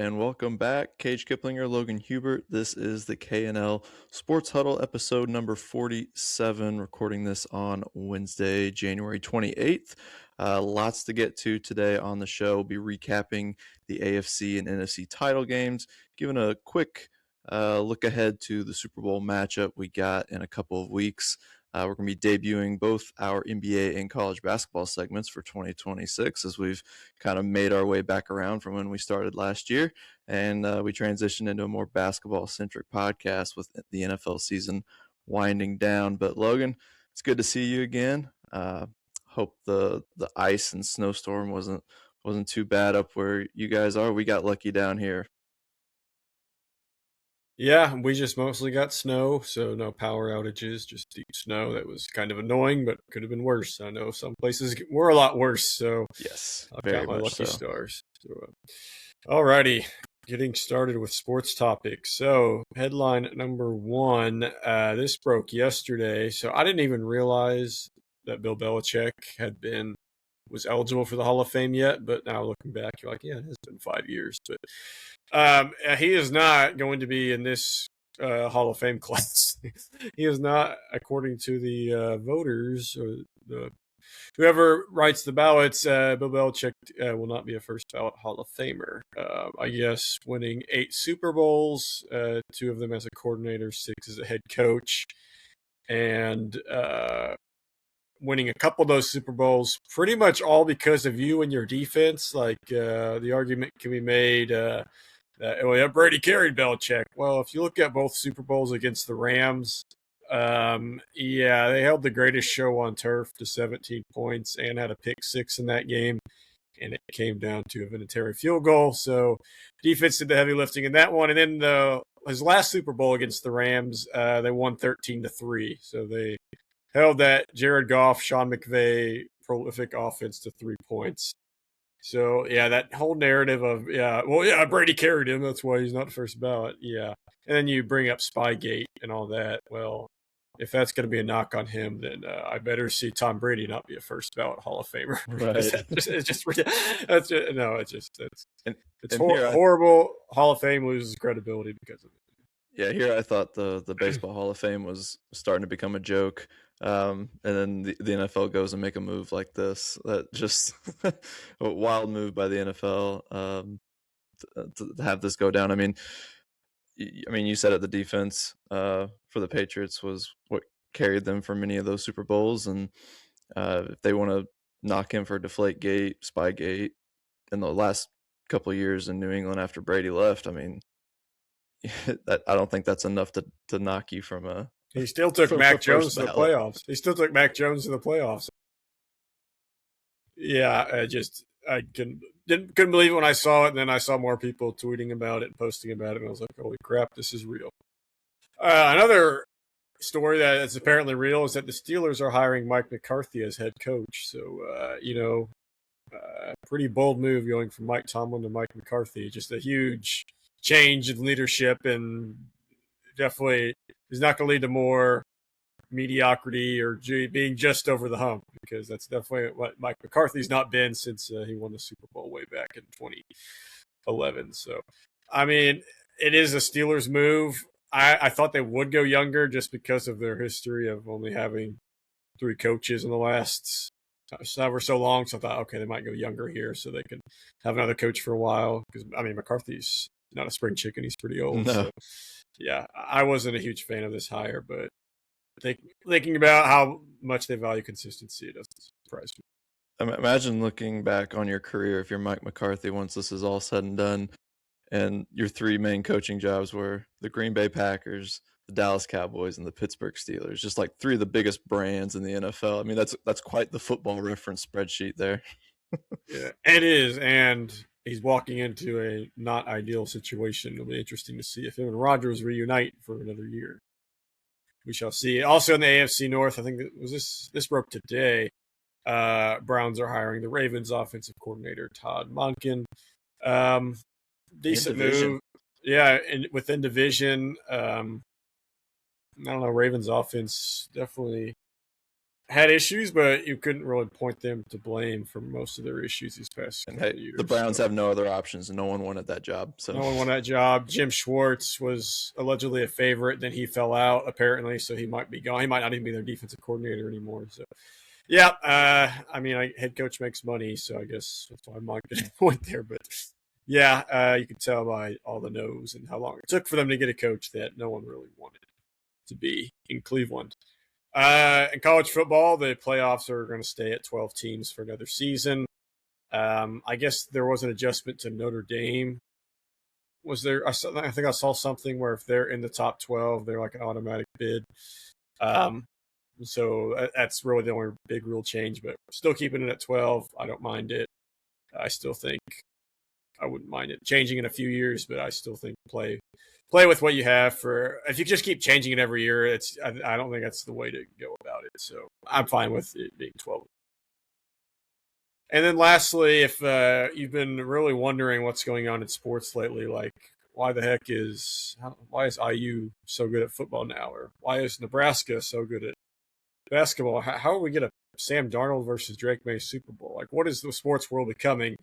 and welcome back. Cage Kiplinger, Logan Hubert. This is the KNL Sports Huddle episode number 47, recording this on Wednesday, January 28th. Lots to get to today on the show. We'll be recapping the AFC and NFC title games, giving a quick look ahead to the Super Bowl matchup we got in a couple of weeks. We're going to be debuting both our NBA and college basketball segments for 2026 as we've kind of made our way back around from when we started last year. And we transitioned into a more basketball-centric podcast with the NFL season winding down. But Logan, it's good to see you again. Hope the ice and snowstorm wasn't too bad up where you guys are. We got lucky down here. Yeah, we just mostly got snow, so no power outages, just deep snow. That was kind of annoying, but could have been worse. I know some places were a lot worse, so yes, I'll very count my much lucky so. stars. So, alrighty, getting started with sports topics. So, headline number one, this broke yesterday, so I didn't even realize that Bill Belichick was eligible for the Hall of Fame yet, but now looking back, you're like, yeah, it has been 5 years, but he is not going to be in this Hall of Fame class. He is not, according to the voters or whoever writes the ballots. Bill Belichick will not be a first ballot Hall of Famer. I guess winning 8 Super Bowls, 2 of them as a coordinator, 6 as a head coach, and winning a couple of those Super Bowls pretty much all because of you and your defense. Like the argument can be made that Brady carried Belichick. Well, if you look at both Super Bowls against the Rams, they held the greatest show on turf to 17 points and had a pick 6 in that game. And it came down to a Vinatieri field goal. So defense did the heavy lifting in that one. And then his last Super Bowl against the Rams, they won 13-3. So they held that Jared Goff, Sean McVay prolific offense to 3 points. So, yeah, that whole narrative of, Brady carried him. That's why he's not first ballot. Yeah. And then you bring up Spygate and all that. Well, if that's going to be a knock on him, then I better see Tom Brady not be a first ballot Hall of Famer. Right. Horrible. Hall of Fame loses credibility because of it. Yeah, here I thought the Baseball Hall of Fame was starting to become a joke. And then the NFL goes and make a move like this. That just a wild move by the NFL to have this go down. I mean, you said it, the defense for the Patriots was what carried them for many of those Super Bowls. And if they want to knock him for Deflategate, Spygate in the last couple of years in New England after Brady left, I mean, I don't think that's enough to knock you from a. He still took Mac Jones to the playoffs. Yeah, I couldn't believe it when I saw it, and then I saw more people tweeting about it and posting about it, and I was like, holy crap, this is real. Another story that is apparently real is that the Steelers are hiring Mike McCarthy as head coach. So, pretty bold move going from Mike Tomlin to Mike McCarthy. Just a huge change in leadership, and definitely is not going to lead to more mediocrity or being just over the hump, because that's definitely what Mike McCarthy's not been since he won the Super Bowl way back in 2011. So, I mean, it is a Steelers move. I thought they would go younger just because of their history of only having 3 coaches in the last ever so long. So I thought, okay, they might go younger here so they can have another coach for a while. Because, I mean, McCarthy's not a spring chicken. He's pretty old. No. So, yeah, I wasn't a huge fan of this hire, but thinking about how much they value consistency, it doesn't surprise me. Imagine looking back on your career if you're Mike McCarthy once this is all said and done, and your 3 main coaching jobs were the Green Bay Packers, the Dallas Cowboys, and the Pittsburgh Steelers. Just like 3 of the biggest brands in the NFL. I mean, that's quite the Football Reference spreadsheet there. Yeah, it is, and he's walking into a not ideal situation. It'll be interesting to see if him and Rodgers reunite for another year. We shall see. Also in the AFC North, I think this broke today. Browns are hiring the Ravens offensive coordinator Todd Monken. Decent move. Yeah, and within division. I don't know, Ravens offense definitely had issues, but you couldn't really point them to blame for most of their issues these past And couple hey, of the years. Browns So have no other options, and no one wanted that job. So no one won that job. Jim Schwartz was allegedly a favorite. Then he fell out, apparently, so he might be gone. He might not even be their defensive coordinator anymore. So, yeah, I mean, head coach makes money, so I guess that's why I'm not going to point there. But, yeah, you can tell by all the no's and how long it took for them to get a coach that no one really wanted to be in Cleveland. In college football, the playoffs are going to stay at 12 teams for another season. I guess there was an adjustment to Notre Dame. Was there? I think I saw something where if they're in the top 12, they're like an automatic bid. Um, so that's really the only big rule change, but still keeping it at 12. I don't mind it. I still think I wouldn't mind it changing in a few years, but I still think play with what you have. For if you just keep changing it every year, I don't think that's the way to go about it. So I'm fine with it being 12. And then lastly, if you've been really wondering what's going on in sports lately, like why is IU so good at football now, or why is Nebraska so good at basketball? How are we get a Sam Darnold versus Drake May Super Bowl? Like, what is the sports world becoming?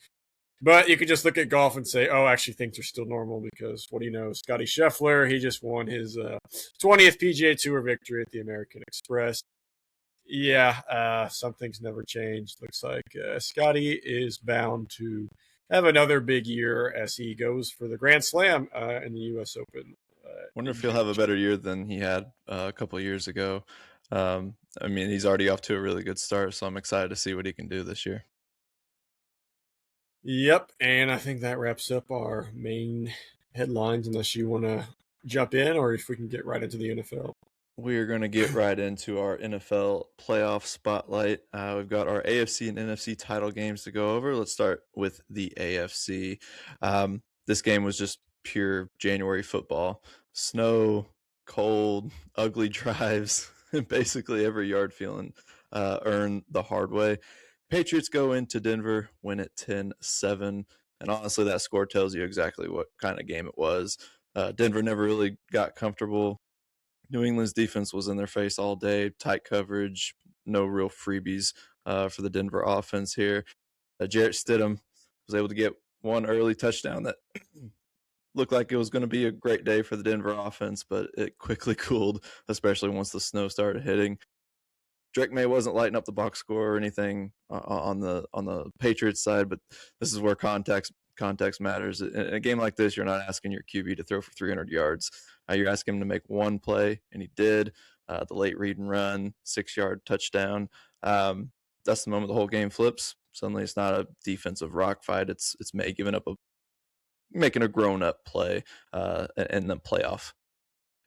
But you could just look at golf and say, oh, actually, things are still normal because what do you know? Scotty Scheffler, he just won his 20th PGA Tour victory at the American Express. Yeah, some things never changed. Looks like Scotty is bound to have another big year as he goes for the Grand Slam in the U.S. Open. wonder In if he'll June. have a better year than he had a couple of years ago. I mean, he's already off to a really good start, so I'm excited to see what he can do this year. Yep, and I think that wraps up our main headlines. Unless you want to jump in, or if we can get right into the NFL. We are going to get right into our NFL playoff spotlight. We've got our AFC and NFC title games to go over. Let's start with the AFC. This game was just pure January football. Snow, cold, ugly drives, and basically every yard feeling earned the hard way. Patriots go into Denver, win it 10-7. And honestly, that score tells you exactly what kind of game it was. Denver never really got comfortable. New England's defense was in their face all day, tight coverage, no real freebies for the Denver offense here. Jarrett Stidham was able to get one early touchdown that looked like it was going to be a great day for the Denver offense, but it quickly cooled, especially once the snow started hitting. Drake May wasn't lighting up the box score or anything on the Patriots side, but this is where context matters. In a game like this, you're not asking your QB to throw for 300 yards. You're asking him to make one play, and he did. The late read and run, 6-yard touchdown. That's the moment the whole game flips. Suddenly, it's not a defensive rock fight. It's May making a grown up play in the playoff.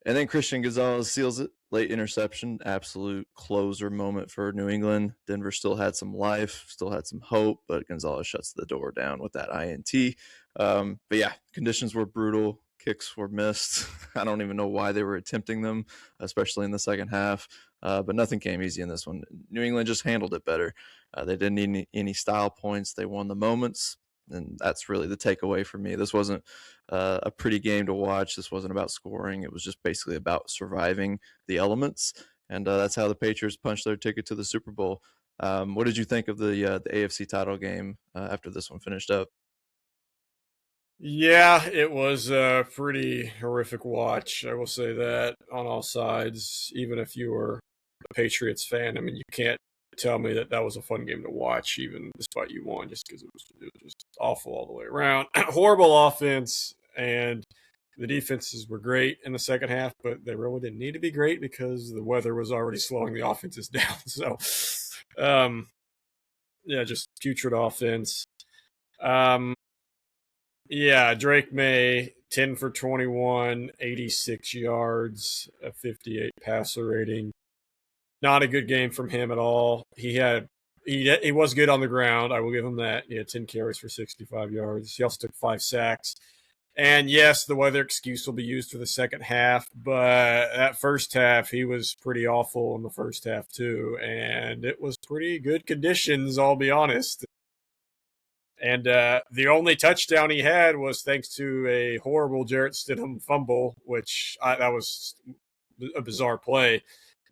And then Christian Gonzalez seals it. Late interception, absolute closer moment for New England. Denver still had some life, still had some hope, but Gonzalez shuts the door down with that INT. But yeah, conditions were brutal. Kicks were missed. I don't even know why they were attempting them, especially in the second half. But nothing came easy in this one. New England just handled it better. They didn't need any style points. They won the moments. And that's really the takeaway for me. This wasn't a pretty game to watch. This wasn't about scoring. It was just basically about surviving the elements. And that's how the Patriots punched their ticket to the Super Bowl. What did you think of the AFC title game after this one finished up? Yeah, it was a pretty horrific watch. I will say that on all sides. Even if you were a Patriots fan, I mean, you can't tell me that that was a fun game to watch, even despite you won, just because it was just awful all the way around. Horrible offense, and the defenses were great in the second half, but they really didn't need to be great because the weather was already slowing the offenses down. So, um, yeah, just putrid offense. Um, yeah, Drake May, 10 for 21, 86 yards, a 58 passer rating. Not a good game from him at all. He was good on the ground. I will give him that. He had 10 carries for 65 yards. He also took 5 sacks. And yes, the weather excuse will be used for the second half, but that first half, he was pretty awful in the first half too. And it was pretty good conditions, I'll be honest. And the only touchdown he had was thanks to a horrible Jarrett Stidham fumble, that was a bizarre play.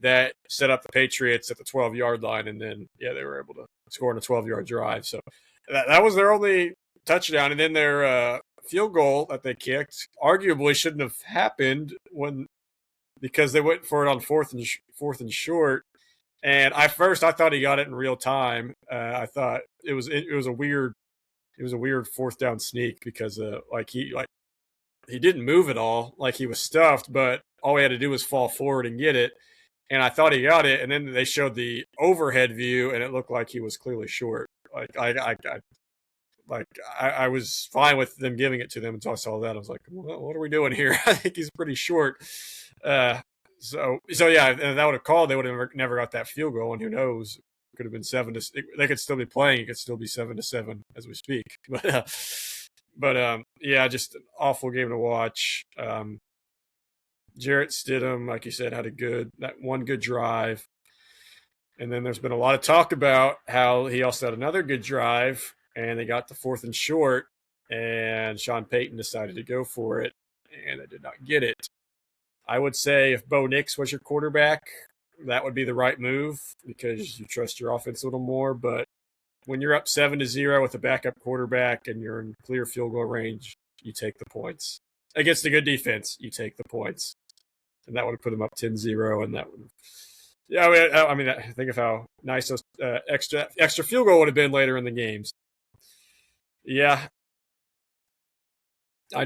that set up the Patriots at the 12-yard line, and then they were able to score on a 12-yard drive. So that was their only touchdown, and then their field goal that they kicked arguably shouldn't have happened because they went for it on fourth and short. And I thought he got it in real time. I thought it was a weird fourth down sneak because he didn't move at all, like he was stuffed, but all he had to do was fall forward and get it. And I thought he got it, and then they showed the overhead view, and it looked like he was clearly short. I was fine with them giving it to them until I saw that. I was like, what are we doing here? I think he's pretty short. So yeah, and that would have called. They would have never got that field goal, and who knows? It could have been 7-. They could still be playing. It could still be 7-7 as we speak. But yeah, just an awful game to watch. Jarrett Stidham, like you said, had that one good drive. And then there's been a lot of talk about how he also had another good drive, and they got the fourth and short, and Sean Payton decided to go for it, and they did not get it. I would say if Bo Nix was your quarterback, that would be the right move because you trust your offense a little more. But when you're up 7-0 with a backup quarterback and you're in clear field goal range, you take the points. Against a good defense, you take the points. And that would have put them up 10-0, and that would think of how nice those extra field goal would have been later in the games. Yeah. I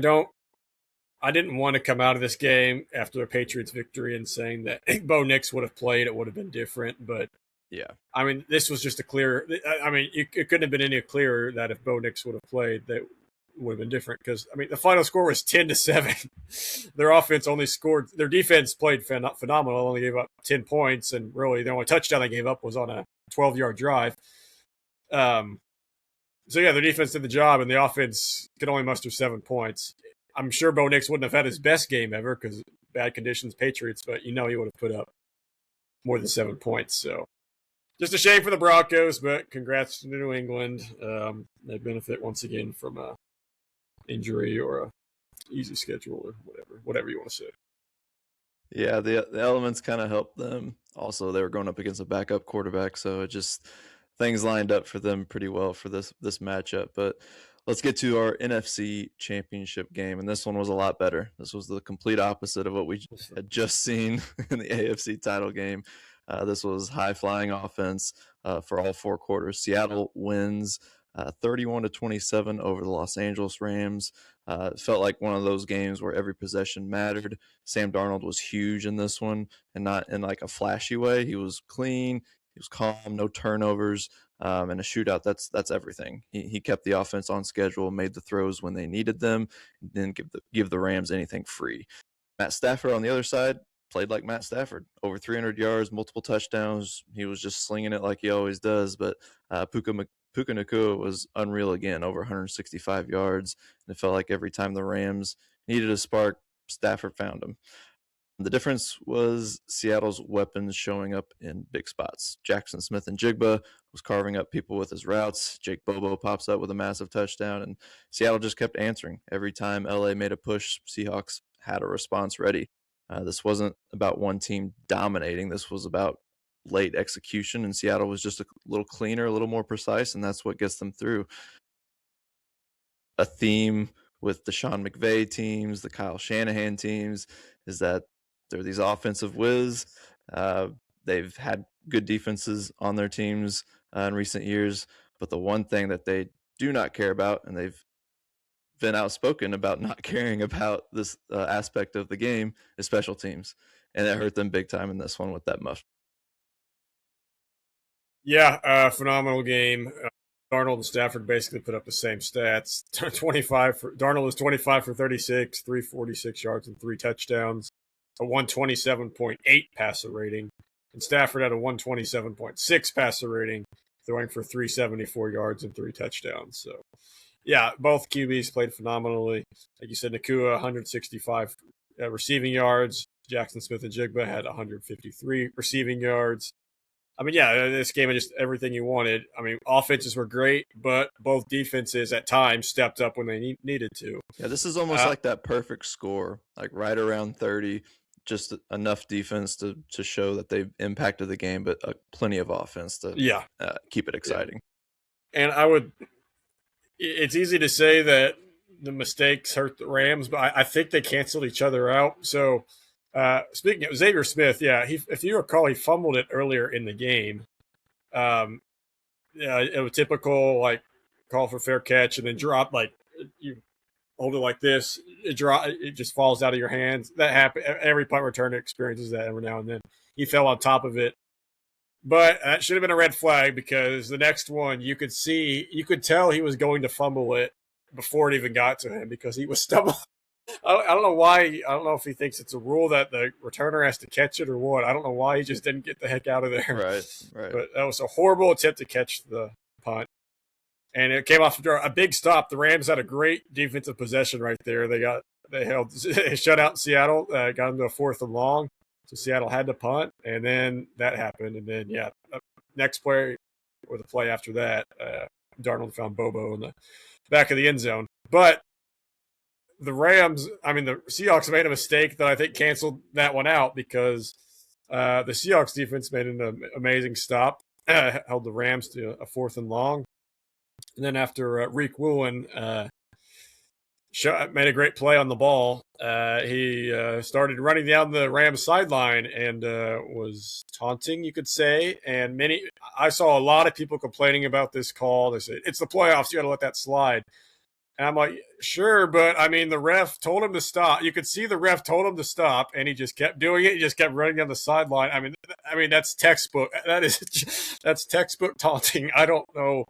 didn't want to come out of this game after the Patriots victory and saying that if Bo Nix would have played, it would have been different. But yeah, I mean, this was just a clear. I mean, it couldn't have been any clearer that if Bo Nix would have played, that would have been different. Because I mean, the final score was 10-7. Their offense only scored. Their defense played phenomenal. Only gave up 10 points, and really the only touchdown they gave up was on a 12-yard drive. So yeah, their defense did the job, and the offense could only muster 7 points. I'm sure Bo Nix wouldn't have had his best game ever because bad conditions, Patriots, but he would have put up more than 7 points. So just a shame for the Broncos, but congrats to New England. They benefit once again from a injury or a easy schedule or whatever you want to say. Yeah, the elements kind of helped them. Also, they were going up against a backup quarterback, so it just things lined up for them pretty well for this matchup. But let's get to our NFC Championship game, and this one was a lot better. This was the complete opposite of what we had just seen in the AFC title game. This was high-flying offense for all 4 quarters. Seattle wins 31-27 over the Los Angeles Rams. It felt like one of those games where every possession mattered. Sam Darnold was huge in this one, and not in like a flashy way. He was clean. He was calm, no turnovers. In a shootout, that's everything. He kept the offense on schedule, made the throws when they needed them, didn't give the Rams anything free. Matt Stafford on the other side played like Matt Stafford, over 300 yards, multiple touchdowns. He was just slinging it like he always does. But Puka Nacua was unreal again, over 165 yards. And it felt like every time the Rams needed a spark, Stafford found him. The difference was Seattle's weapons showing up in big spots. Jackson Smith-Njigba was carving up people with his routes. Jake Bobo pops up with a massive touchdown, and Seattle just kept answering. Every time LA made a push, Seahawks had a response ready. This wasn't about one team dominating. This was about late execution, and Seattle was just a little cleaner, a little more precise, and that's what gets them through. A theme with the Sean McVay teams, the Kyle Shanahan teams, is that they're these offensive whiz. They've had good defenses on their teams in recent years, but the one thing that they do not care about, and they've been outspoken about not caring about this aspect of the game, is special teams. And it hurt them big time in this one with that muff. Yeah, phenomenal game. Darnold and Stafford basically put up the same stats. Darnold was 25 for 36, 346 yards and 3 touchdowns, a 127.8 passer rating. And Stafford had a 127.6 passer rating, throwing for 374 yards and 3 touchdowns. So, yeah, both QBs played phenomenally. Like you said, Nacua, 165 receiving yards. Jackson Smith-Njigba had 153 receiving yards. I mean, yeah, this game is just everything you wanted. I mean, offenses were great, but both defenses at times stepped up when they needed to. Yeah, this is almost like that perfect score, like right around 30, just enough defense to show that they've impacted the game, but plenty of offense to keep it exciting. Yeah. And it's easy to say that the mistakes hurt the Rams, but I think they canceled each other out. So speaking of Xavier Smith, if you recall, he fumbled it earlier in the game. It was typical, like, call for fair catch and then drop, like, you hold it like this, it just falls out of your hands. That happens. Every punt returner experiences that every now and then. He fell on top of it. But that should have been a red flag, because the next one you could tell he was going to fumble it before it even got to him, because he was stumbling. I don't know why. I don't know if he thinks it's a rule that the returner has to catch it or what. I don't know why he just didn't get the heck out of there. Right. But that was a horrible attempt to catch the punt. And it came off a big stop. The Rams had a great defensive possession right there. They shut out Seattle, got them to a 4th and long. So Seattle had to punt, and then that happened. And then, next play, or the play after that, Darnold found Bobo in the back of the end zone. But the Seahawks made a mistake that I think canceled that one out, because the Seahawks defense made an amazing stop, held the Rams to a 4th and long. And then after Reek Woolen made a great play on the ball, he started running down the Rams sideline and was taunting, you could say. And I saw a lot of people complaining about this call. They said, it's the playoffs, you got to let that slide. And I'm like, sure, but the ref told him to stop. You could see the ref told him to stop, and he just kept doing it. He just kept running down the sideline. That's textbook. That's textbook taunting. I don't know.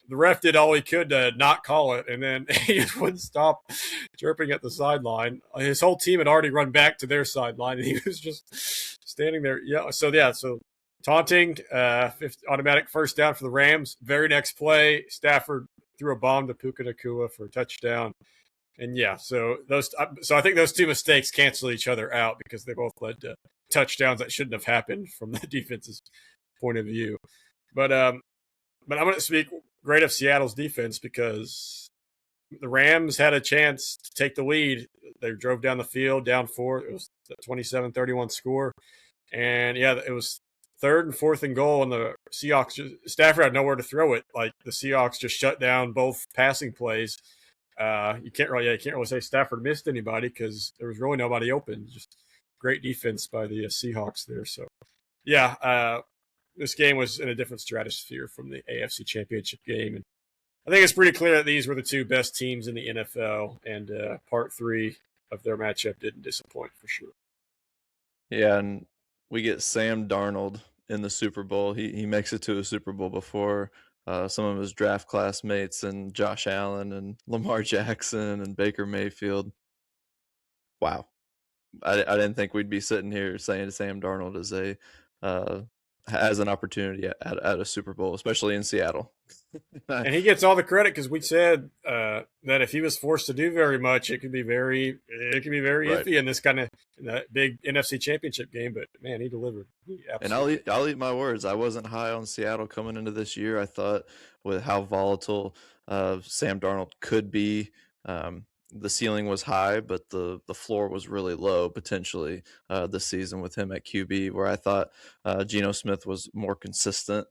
The ref did all he could to not call it, and then he just wouldn't stop chirping at the sideline. His whole team had already run back to their sideline, and he was just standing there. So taunting, automatic first down for the Rams. Very next play, Stafford threw a bomb to Puka Nacua for a touchdown. And so I think those two mistakes cancel each other out, because they both led to touchdowns that shouldn't have happened from the defense's point of view. But I'm going to speak great of Seattle's defense, because the Rams had a chance to take the lead. They drove down the field, down 4. It was a 27-31 score. And it was 3rd and 4th and goal, and the Seahawks Stafford had nowhere to throw it. Like, the Seahawks just shut down both passing plays. You can't really say Stafford missed anybody, because there was really nobody open. Just great defense by the Seahawks there. So this game was in a different stratosphere from the AFC Championship game, and I think it's pretty clear that these were the two best teams in the NFL, and part 3 of their matchup didn't disappoint for sure. Yeah, and we get Sam Darnold in the Super Bowl. He makes it to a Super Bowl before some of his draft classmates, and Josh Allen and Lamar Jackson and Baker Mayfield. Wow. I didn't think we'd be sitting here saying Sam Darnold is has an opportunity at a Super Bowl, especially in Seattle. And he gets all the credit, because we said that if he was forced to do very much, it could be very iffy in this kind of big NFC Championship game. But man, he delivered. And I'll eat my words. I wasn't high on Seattle coming into this year. I thought, with how volatile Sam Darnold could be, the ceiling was high, but the floor was really low potentially this season with him at QB, where I thought Geno Smith was more consistent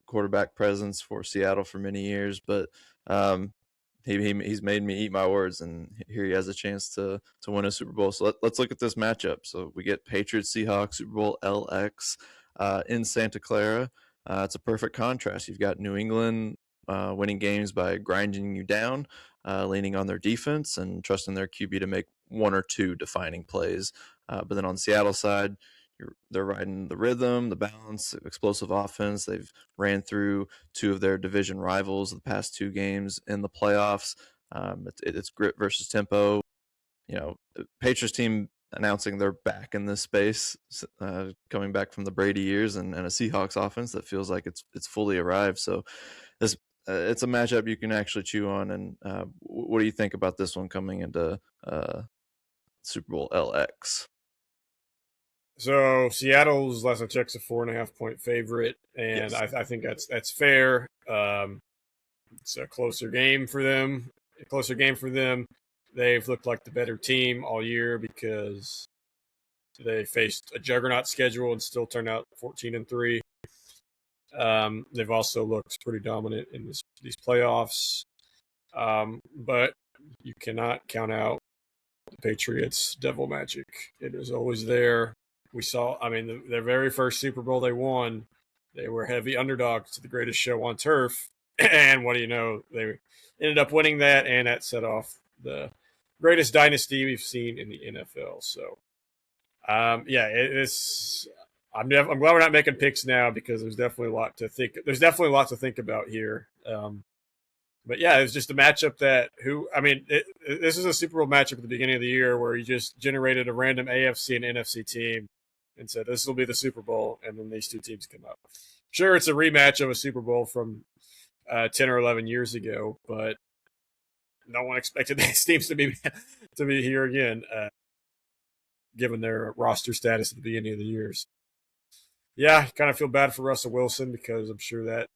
quarterback presence for Seattle for many years. But he's made me eat my words, and here he has a chance to win a Super Bowl. So let's look at this matchup. So we get Patriots Seahawks Super Bowl LX in Santa Clara. It's a perfect contrast. You've got New England winning games by grinding you down, leaning on their defense and trusting their QB to make 1 or 2 defining plays. But then on the Seattle side, they're riding the rhythm, the balance, explosive offense. They've ran through 2 of their division rivals the past 2 games in the playoffs. It's grit versus tempo. The Patriots team announcing they're back in this space, coming back from the Brady years, and a Seahawks offense that feels like it's fully arrived. So it's a matchup you can actually chew on. And what do you think about this one coming into Super Bowl LX? So Seattle's, last I checked, a 4.5 point favorite, and yes. I think that's fair. It's a closer game for them. They've looked like the better team all year, because They faced a juggernaut schedule and still turned out 14-3. They've also looked pretty dominant in these playoffs. But you cannot count out the Patriots' devil magic. It is always there. We saw, their very first Super Bowl they won, they were heavy underdogs to the greatest show on turf. And what do you know? They ended up winning that, and that set off the greatest dynasty we've seen in the NFL. So, it's. I'm glad we're not making picks now because there's definitely a lot to think. There's definitely a lot to think about here. But yeah, it was just a matchup this is a Super Bowl matchup at the beginning of the year where you just generated a random AFC and NFC team and said this will be the Super Bowl, and then these two teams come up. Sure, it's a rematch of a Super Bowl from 10 or 11 years ago, but no one expected these teams to be here again, given their roster status at the beginning of the years. Yeah, kind of feel bad for Russell Wilson because I'm sure that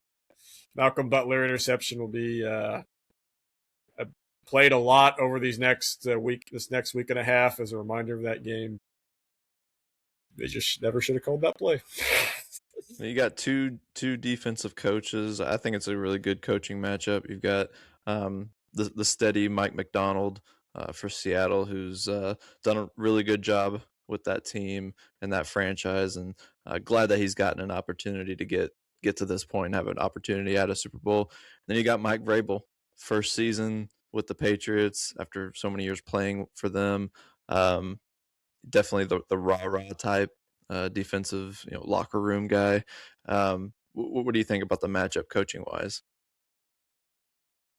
Malcolm Butler interception will be played a lot over this next week and a half as a reminder of that game. They just never should have called that play. You got two defensive coaches. I think it's a really good coaching matchup. You've got the steady Mike Macdonald for Seattle, who's done a really good job with that team and that franchise, and glad that he's gotten an opportunity to get to this point and have an opportunity at a Super Bowl. And then you got Mike Vrabel, first season with the Patriots after so many years playing for them. Definitely the rah-rah type defensive, locker room guy. What do you think about the matchup coaching wise?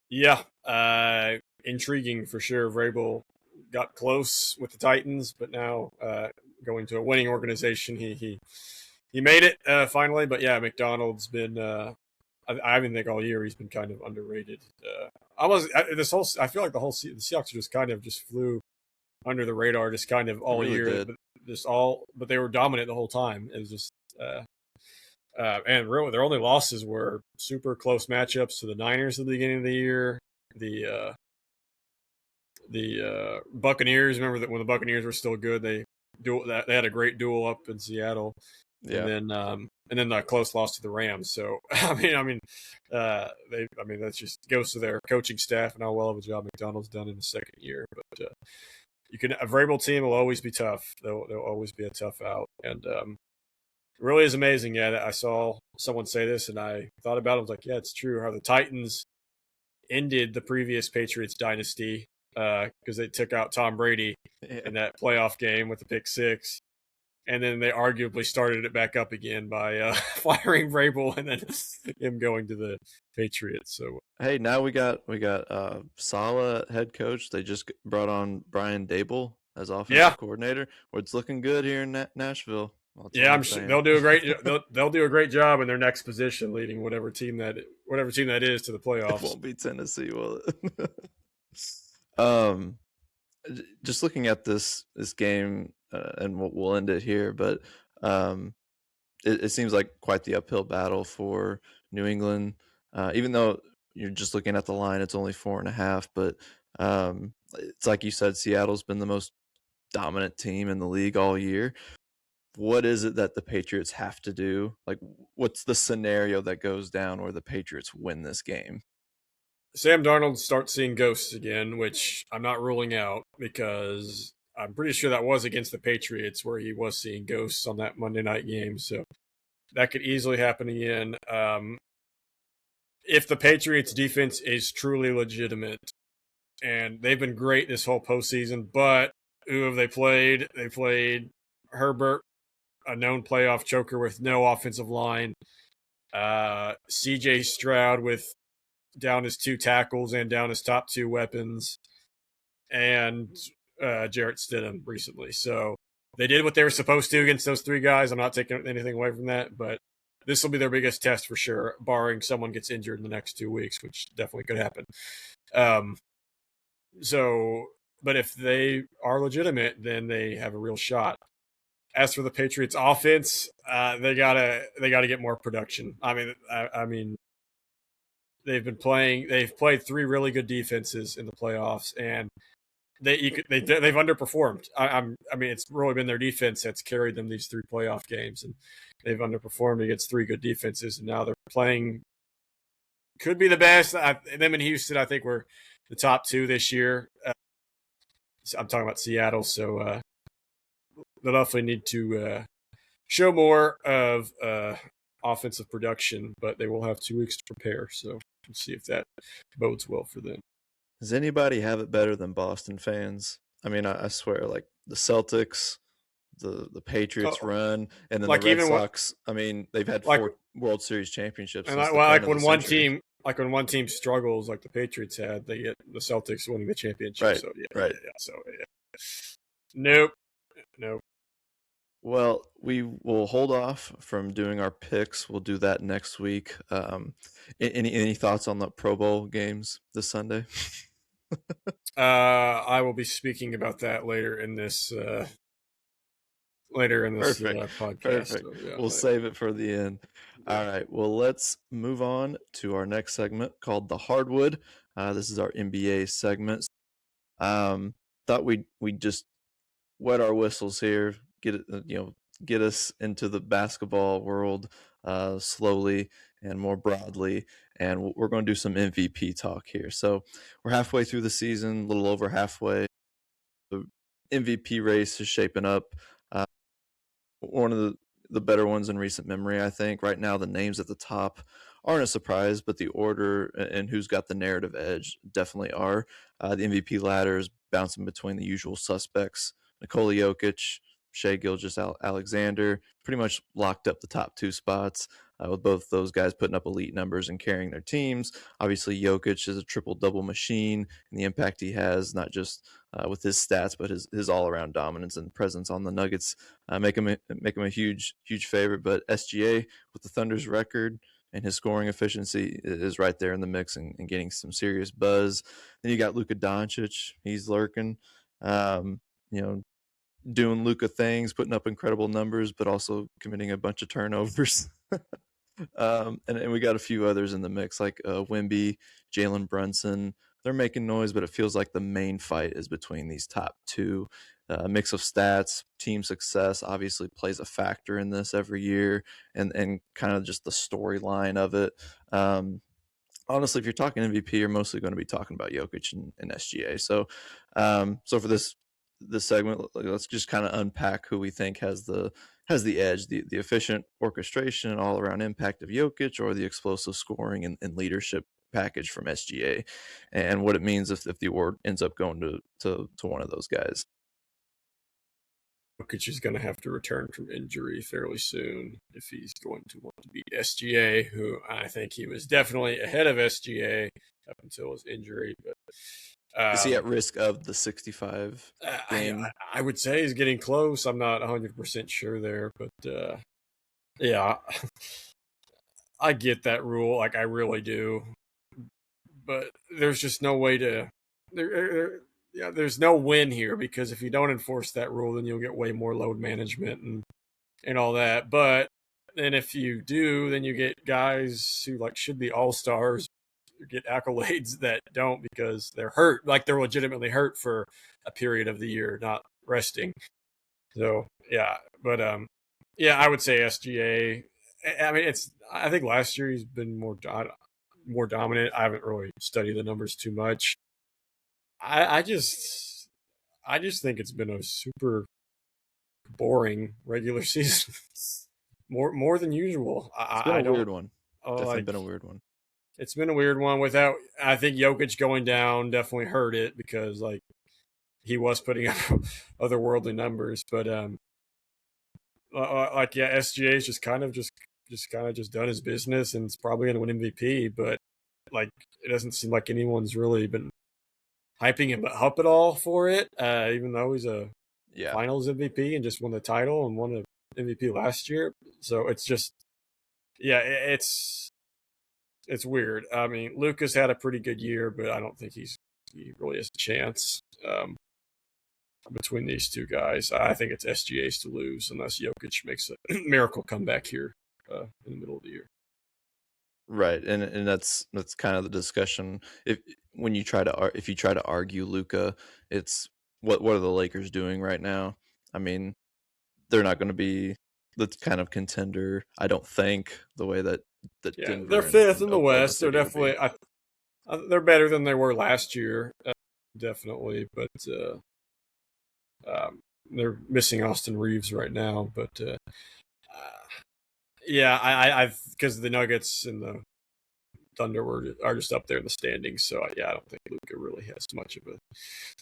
Yeah, intriguing for sure. Vrabel got close with the Titans, but now going to a winning organization, he made it finally. But yeah, McDonald's been. I even think all year he's been kind of underrated. I feel like the Seahawks just kind of just flew under the radar, just kind of all really year. Did. But they were dominant the whole time. It was just. And really, their only losses were super close matchups to the Niners at the beginning of the year. The Buccaneers. Remember that when the Buccaneers were still good, they had a great duel up in Seattle, Yeah. and then the close loss to the Rams. So that just goes to their coaching staff and how well of a job McDonald's done in the second year. But a Vrabel team will always be tough. They'll always be a tough out, and it really is amazing. Yeah, I saw someone say this, and I thought about it. I was like, yeah, it's true. How the Titans ended the previous Patriots dynasty because they took out Tom Brady in that playoff game with the pick six, and then they arguably started it back up again by firing Vrabel and then him going to the Patriots. So hey, now we got Saleh head coach. They just brought on Brian Dable as offensive coordinator. Well, it's looking good here in Nashville. I'm sure they'll do a great they'll do a great job in their next position, leading whatever team that is to the playoffs. It won't be Tennessee, will it? Just looking at this game, and we'll end it here, but it seems like quite the uphill battle for New England. Even though you're just looking at the line, it's only 4.5, but it's like you said, Seattle's been the most dominant team in the league all year. What is it that the Patriots have to do? Like, what's the scenario that goes down where the Patriots win this game? Sam Darnold starts seeing ghosts again, which I'm not ruling out because I'm pretty sure that was against the Patriots where he was seeing ghosts on that Monday night game. So that could easily happen again. If the Patriots defense is truly legitimate, and they've been great this whole postseason, but who have they played? They played Herbert, a known playoff choker with no offensive line. CJ Stroud with down his 2 tackles and down his top 2 weapons, and Jarrett Stidham recently. So they did what they were supposed to against those 3 guys. I'm not taking anything away from that, but this will be their biggest test for sure, barring someone gets injured in the next 2 weeks, which definitely could happen. But if they are legitimate, then they have a real shot. As for the Patriots offense, they gotta get more production. I mean, they've played 3 really good defenses in the playoffs, and they've underperformed. I mean, it's really been their defense that's carried them these 3 playoff games, and they've underperformed against 3 good defenses, and now they're playing. Could be the best. Them in Houston, I think, were the top 2 this year. I'm talking about Seattle, so they'll definitely need to show more of offensive production, but they will have 2 weeks to prepare. So we'll see if that bodes well for them. Does anybody have it better than Boston fans? I mean, I swear, like the Celtics, the Patriots Oh, run, and then the like Red even what, Sox. I mean, they've had like 4 World Series championships and since like, the well, turn of the century. when one team struggles, like the Patriots had, they get the Celtics winning the championship. Right, So right. So nope, nope. Well, we will hold off from doing our picks. We'll do that next week. Any thoughts on the Pro Bowl games this Sunday? I will be speaking about that later in this Perfect. podcast. Perfect. So, yeah, We'll save it for the end. All right. Well, let's move on to our next segment called the Hardwood. This is our NBA segment. Thought we'd just wet our whistles here, get us into the basketball world slowly and more broadly, and we're going to do some MVP talk here. So we're halfway through the season, a little over halfway. The MVP race is shaping up. One of the better ones in recent memory, I think. Right now, the names at the top aren't a surprise, but the order and who's got the narrative edge definitely are. The MVP ladder is bouncing between the usual suspects: Nikola Jokic, Shai Gilgeous-Alexander, pretty much locked up the top 2 spots. With both those guys putting up elite numbers and carrying their teams. Obviously, Jokic is a triple-double machine, and the impact he has, not just with his stats, but his all-around dominance and presence on the Nuggets make him a huge favorite. But SGA with the Thunder's record and his scoring efficiency is right there in the mix and getting some serious buzz. Then you got Luka Doncic, he's lurking, you know, doing Luka things, putting up incredible numbers, but also committing a bunch of turnovers. And we got a few others in the mix, like Wemby, Jalen Brunson. They're making noise, but it feels like the main fight is between these top 2. A mix of stats, team success obviously plays a factor in this every year, and kind of just the storyline of it. Honestly, if you're talking MVP, you're mostly going to be talking about Jokic and SGA. So for this segment, let's just kind of unpack who we think has the edge: the efficient orchestration and all around impact of Jokic, or the explosive scoring and leadership package from SGA, and what it means if the award ends up going to one of those guys. Jokic is going to have to return from injury fairly soon if he's going to want to beat SGA, who I think he was definitely ahead of SGA up until his injury. But Is he at risk of the 65 game? I would say he's getting close. I'm not 100% sure there, but yeah, I get that rule. Like, I really do. But there's just no way to. There's no win here, because if you don't enforce that rule, then you'll get way more load management and all that. But then if you do, then you get guys who should be all-stars, get accolades that don't, because they're hurt. Like, they're legitimately hurt for a period of the year, not resting. So yeah, but I would say SGA. I mean, I think last year he's been more dominant. I haven't really studied the numbers too much. I just think it's been a super boring regular season, more than usual. It's been I a don't weird one. Definitely like. been a weird one. It's been a weird one. Without, I think Jokic going down definitely hurt it, because he was putting up otherworldly numbers. But SGA's just kind of done his business, and it's probably going to win MVP. But it doesn't seem like anyone's really been hyping him up at all for it, even though he's a Finals MVP and just won the title and won the MVP last year. So it's just, it's weird. I mean, Luka's had a pretty good year, but I don't think he really has a chance between these 2 guys. I think it's SGA's to lose, unless Jokic makes a miracle comeback here in the middle of the year. Right, and that's kind of the discussion. If you try to argue Luka, it's what are the Lakers doing right now? I mean, they're not going to be the kind of contender, I don't think, the way that Yeah, they're Denver fifth and in the Oklahoma West. They're City would be. definitely they're better than they were last year, definitely. But they're missing Austin Reeves right now. But yeah, I've because the Nuggets and the Thunder are just up there in the standings. So yeah, I don't think Luka really has much of a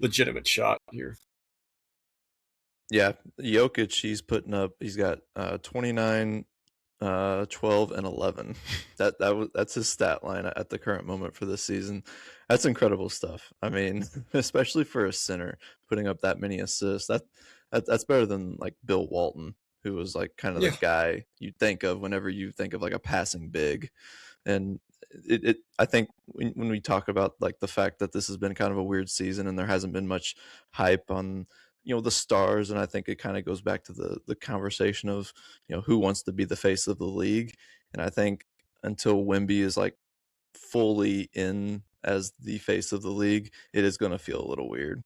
legitimate shot here. Yeah, Jokic, he's got 29, 12 and 11. That's his stat line at the current moment for this season. That's incredible stuff. I mean, especially for a center, putting up that many assists. That's better than like Bill Walton, who was like kind of the Yeah, guy you think of whenever you think of like a passing big. And I think when we talk about like the fact that this has been kind of a weird season and there hasn't been much hype on the stars, and I think it kind of goes back to the conversation of who wants to be the face of the league. And I think until Wemby is like fully in as the face of the league, it is going to feel a little weird.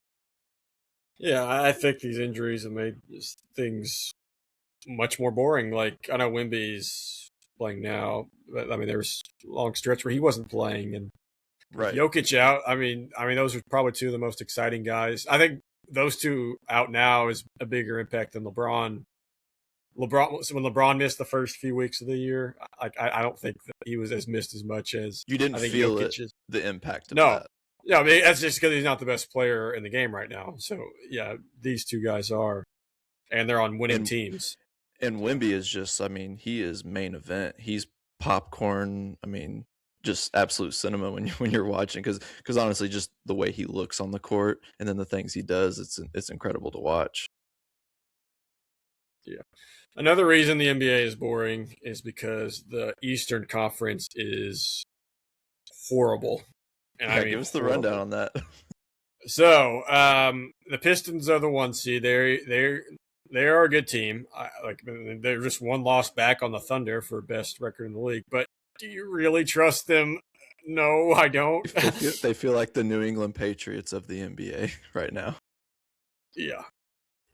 yeah. I think these injuries have made things much more boring. Like I know Wimby's playing now, but I mean there was a long stretch where he wasn't playing, and with Right. Jokic out, I mean those are probably two of the most exciting guys. I think those two out now is a bigger impact than LeBron. When LeBron missed the first few weeks of the year, I don't think that he was as missed as much as You didn't I think feel it, Jokic is. the impact of No, that. yeah, I mean that's just because he's not the best player in the game right now. So yeah, these two guys are, and they're on winning And teams. and Wimby is just, I mean, he is main event. He's popcorn. I mean, just absolute cinema when you're watching, because honestly, just the way he looks on the court and then the things he does, it's incredible to watch. Yeah. Another reason the NBA is boring is because the Eastern Conference is horrible. And I Yeah, mean give us the rundown horrible. on that. So, the Pistons are the 1 seed. They are a good team. They're just one loss back on the Thunder for best record in the league. But do you really trust them? No, I don't. They feel like the New England Patriots of the NBA right now. Yeah.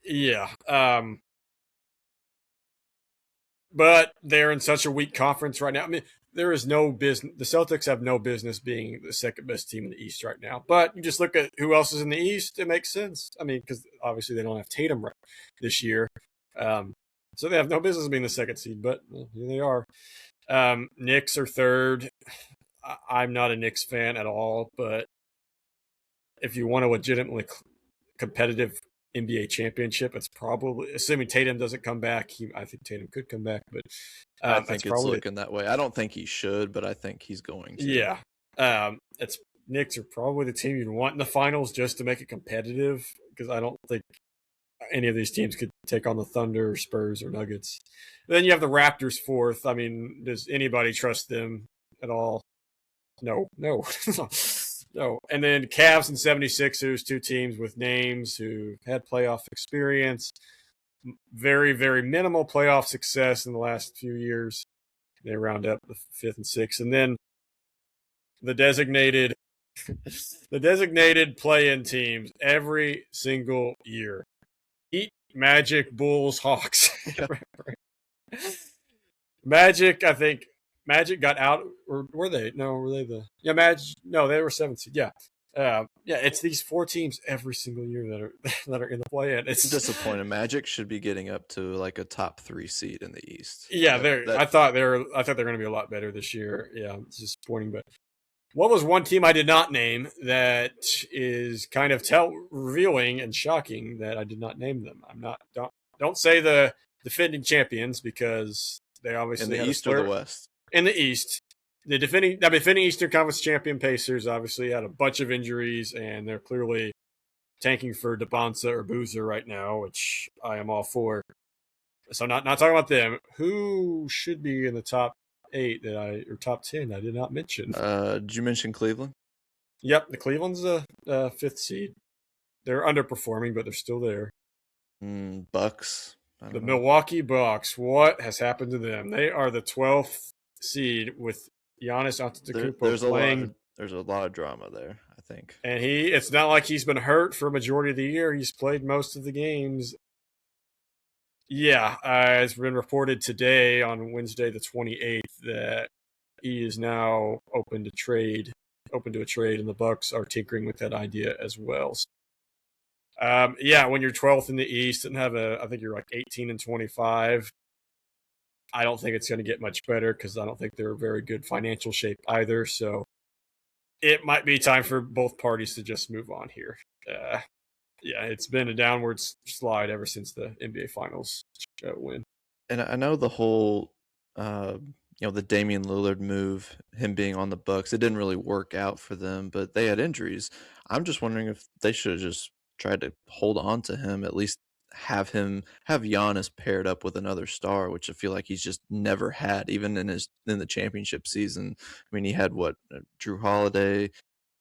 Yeah. But they're in such a weak conference right now. I mean, there is no business. The Celtics have no business being the second best team in the East right now. But you just look at who else is in the East; it makes sense. I mean, because obviously they don't have Tatum this year, so they have no business being the second seed. But here they are. Knicks are third. I'm not a Knicks fan at all, but if you want a legitimately competitive NBA championship, it's probably, assuming Tatum doesn't come back. I think Tatum could come back, but I that's think it's probably looking that way. I don't think he should, but I think he's going to. yeah. It's Knicks are probably the team you'd want in the finals just to make it competitive because I don't think any of these teams could take on the Thunder, Spurs, or Nuggets. Then you have the Raptors fourth. I mean, does anybody trust them at all? No, no. No. And then Cavs and 76ers, two teams with names who had playoff experience, very, very minimal playoff success in the last few years. They round up the fifth and sixth. And then the designated the designated play-in teams every single year. Heat, Magic, Bulls, Hawks. Magic, I think Magic got out, or were they? No, were they the? Yeah, Magic. No, they were seventh seed. Yeah, yeah. It's these four teams every single year that are that are in the play-in. I'm It's disappointed. Magic should be getting up to like a top 3 seed in the East. yeah. That They're. that I thought they're going to be a lot better this year. Yeah, it's disappointing. But what was one team I did not name that is kind of revealing and shocking that I did not name them? I'm not. Don't say the defending champions because they in obviously the had a East or the split West. in the East. The defending Eastern Conference champion Pacers obviously had a bunch of injuries, and they're clearly tanking for DeBonsa or Boozer right now, which I am all for. So not talking about them. Who should be in the top eight or top 10? I did not mention. Did you mention Cleveland? Yep, the Cleveland's a fifth seed. They're underperforming, but they're still there. Bucks. I The don't know. Milwaukee Bucks. What has happened to them? They are the 12th seed with Giannis Antetokounmpo There's a lot. playing, There's a lot of drama there, I think. and it's not like he's been hurt for a majority of the year. He's played most of the games. Yeah, it's been reported today on Wednesday the 28th that he is now open to a trade, and the Bucks are tinkering with that idea as well. Yeah, when you're 12th in the East and I think you're like 18-25. I don't think it's going to get much better because I don't think they're in very good financial shape either. So it might be time for both parties to just move on here. Yeah, it's been a downward slide ever since the NBA Finals win. And I know the whole, the Damian Lillard move, him being on the Bucks, it didn't really work out for them, but they had injuries. I'm just wondering if they should have just tried to hold on to him, at least have Giannis paired up with another star, which I feel like he's just never had, even in the championship season. I mean, he had Drew Holiday,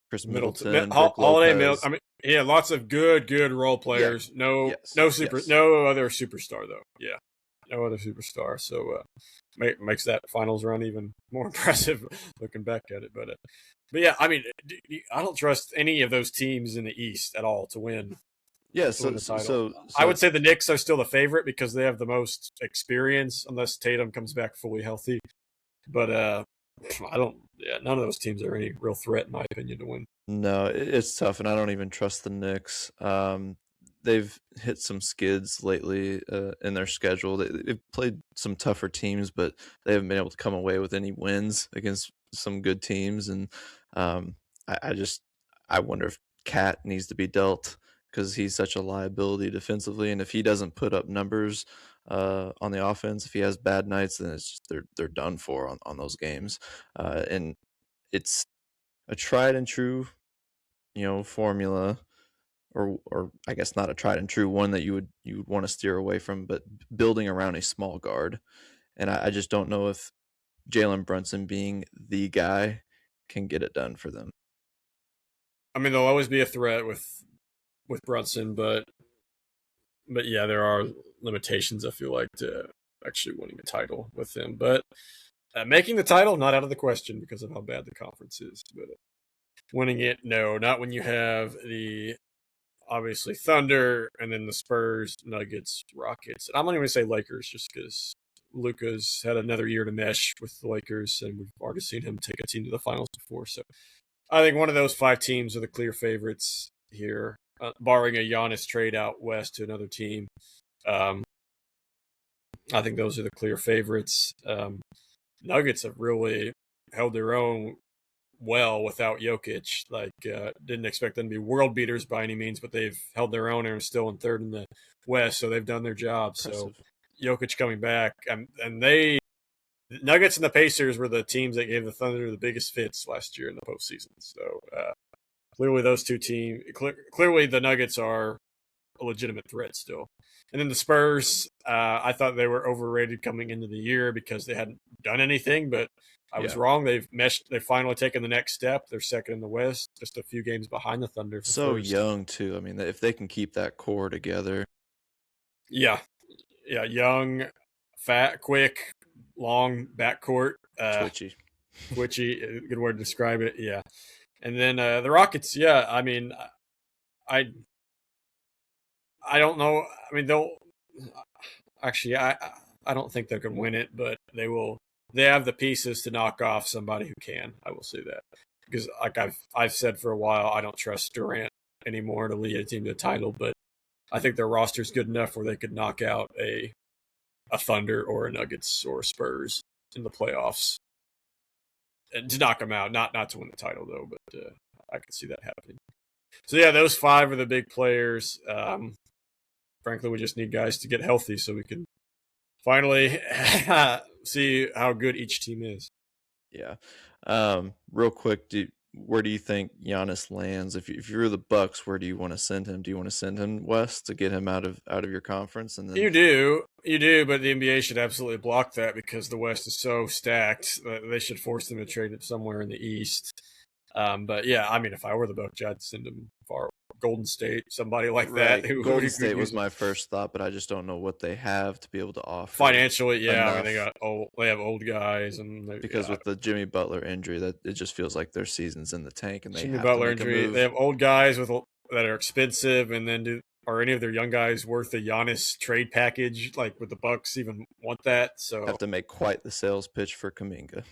Chris Middleton, Brooke Holiday, Middleton. Lopez. I mean, yeah, lots of good role players. Yeah. No Yes. no Yes. no other superstar though. Yeah, no other superstar. So makes that finals run even more impressive looking back at it. But yeah, I mean, I don't trust any of those teams in the East at all to win. Yeah. To win the title. So I would say the Knicks are still the favorite because they have the most experience, unless Tatum comes back fully healthy. But I don't. Yeah, none of those teams are any real threat, in my opinion, to win. No, it's tough, and I don't even trust the Knicks. They've hit some skids lately in their schedule. They've played some tougher teams, but they haven't been able to come away with any wins against some good teams. And I wonder if Cat needs to be dealt because he's such a liability defensively, and if he doesn't put up numbers on the offense, if he has bad nights, then it's just they're done for on those games. And it's a tried and true, formula, or I guess not a tried and true one that you would want to steer away from, but building around a small guard. And I just don't know if Jalen Brunson being the guy can get it done for them. I mean, there'll always be a threat with Brunson, but yeah, there are limitations. I feel like to actually winning a title with him, but making the title not out of the question because of how bad the conference is. But winning it, no, not when you have the obviously Thunder and then the Spurs, Nuggets, Rockets. And I'm not even going to say Lakers just because Luka's had another year to mesh with the Lakers, and we've already seen him take a team to the finals before. So I think one of those 5 teams are the clear favorites here, barring a Giannis trade out west to another team. I think those are the clear favorites. Nuggets have really held their own well without Jokic. Didn't expect them to be world beaters by any means, but they've held their own and are still in third in the West, so they've done their job. Impressive. So Jokic coming back, and the Nuggets and the Pacers were the teams that gave the Thunder the biggest fits last year in the postseason. So clearly those two teams, clearly the Nuggets are a legitimate threat still. And then the Spurs, I thought they were overrated coming into the year because they hadn't done anything, but I was wrong. They've finally taken the next step. They're second in the West, just a few games behind the Thunder. So young too. I mean, if they can keep that core together. Yeah, young, fat, quick, long backcourt. Twitchy. Good word to describe it. Yeah. And then the Rockets. Yeah, I mean, I don't know. I mean, they'll actually. I don't think they can win it, but they will. They have the pieces to knock off somebody who can. I will say that because, like I've said for a while, I don't trust Durant anymore to lead a team to a title, but I think their roster's good enough where they could knock out a Thunder or a Nuggets or a Spurs in the playoffs, and to knock them out. Not to win the title though, but I could see that happening. So yeah, those 5 are the big players. Frankly, we just need guys to get healthy so we can finally see how good each team is. Yeah. Real quick, where do you think Giannis lands? If you're the Bucks, where do you want to send him? Do you want to send him west to get him out of your conference? And then you do, but the NBA should absolutely block that because the West is so stacked. They should force them to trade it somewhere in the East. But yeah, I mean, if I were the Bucks, I'd send him Golden State, somebody like Right. that. Who Golden could State use was my first thought, but I just don't know what they have to be able to offer financially. Yeah, I mean enough. they have old guys, and Because with the Jimmy Butler injury, that it just feels like their season's in the tank and they Jimmy have to Butler make a injury. They move. have old guys that are expensive, and then are any of their young guys worth the Giannis trade package? Like, would the Bucks even want that? So Have to make quite the sales pitch for Kuminga.